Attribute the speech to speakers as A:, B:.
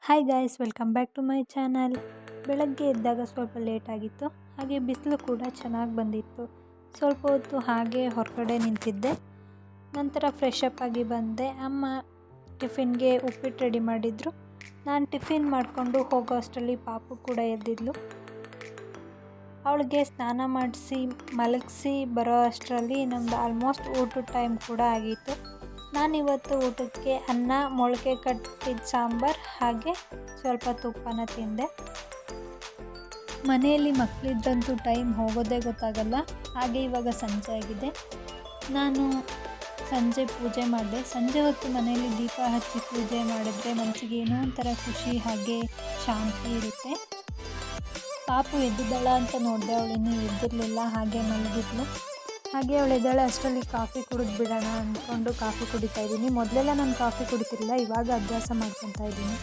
A: Hi guys, welcome back to my channel. ಬೆಳಗ್ಗೆ ಎದ್ದಾಗ ಸ್ವಲ್ಪ ಲೇಟ್ ಆಗಿತ್ತು, ಹಾಗೆ ಬಿಸಿಲು ಕೂಡ ಚೆನ್ನಾಗಿ ಬಂದಿತ್ತು. ಸ್ವಲ್ಪ ಹೊತ್ತು ಹಾಗೆ ಹೊರಗಡೆ ನಿಂತಿದ್ದೆ. ನಂತರ ಫ್ರೆಶ್ ಅಪ್ ಆಗಿ ಬಂದೆ. ಅಮ್ಮ ಟಿಫಿನ್ಗೆ ಉಪ್ಪಿಟ್ಟು ರೆಡಿ ಮಾಡಿದ್ರು. ನಾನು ಟಿಫಿನ್ ಮಾಡಿಕೊಂಡು ಹೋಗೋ ಅಷ್ಟರಲ್ಲಿ ಪಾಪು ಕೂಡ ಎದ್ದಿದ್ಲು. ಅವಳಿಗೆ ಸ್ನಾನ ಮಾಡಿಸಿ ಮಲಗಿಸಿ ಬರೋ ಅಷ್ಟರಲ್ಲಿ ನಮ್ಮದು ಆಲ್ಮೋಸ್ಟ್ ಊಟದ ಟೈಮ್ ಕೂಡ ಆಗಿತ್ತು. ನಾನಿವತ್ತು ಊಟಕ್ಕೆ ಅನ್ನ, ಮೊಳಕೆ ಕಟ್ಟಿದ ಸಾಂಬಾರು ಹಾಗೆ ಸ್ವಲ್ಪ ತುಪ್ಪನ ತಿಂದೆ. ಮನೆಯಲ್ಲಿ ಮಕ್ಕಳಿದ್ದಂತೂ ಟೈಮ್ ಹೋಗೋದೇ ಗೊತ್ತಾಗಲ್ಲ. ಹಾಗೆ ಇವಾಗ ಸಂಜೆ ಆಗಿದೆ. ನಾನು ಸಂಜೆ ಪೂಜೆ ಮಾಡಿದೆ. ಸಂಜೆ ಹೊತ್ತು ಮನೆಯಲ್ಲಿ ದೀಪ ಹಚ್ಚಿ ಪೂಜೆ ಮಾಡಿದ್ರೆ ಮನಸ್ಸಿಗೆ ಏನೋ ಒಂಥರ ಖುಷಿ ಹಾಗೆ ಶಾಂತಿ ಇರುತ್ತೆ. ಪಾಪು ಎದ್ದಿದ್ದಾಳ ಅಂತ ನೋಡಿದೆ, ಅವಳು ಇನ್ನೂ ಎದ್ದಿರಲಿಲ್ಲ, ಹಾಗೆ ಮಲಗಿದ್ಲು. ಹಾಗೆ ಅವಳು ಎದ್ದಾಳೆ ಅಷ್ಟರಲ್ಲಿ ಕಾಫಿ ಕುಡಿದು ಬಿಡೋಣ ಅಂದ್ಕೊಂಡು ಕಾಫಿ ಕುಡಿತಾ ಇದ್ದೀನಿ. ಮೊದಲೆಲ್ಲ ನಾನು ಕಾಫಿ ಕುಡಿತಿರಲಿಲ್ಲ, ಇವಾಗ ಅಭ್ಯಾಸ ಮಾಡ್ಕೊತಾ ಇದ್ದೀನಿ.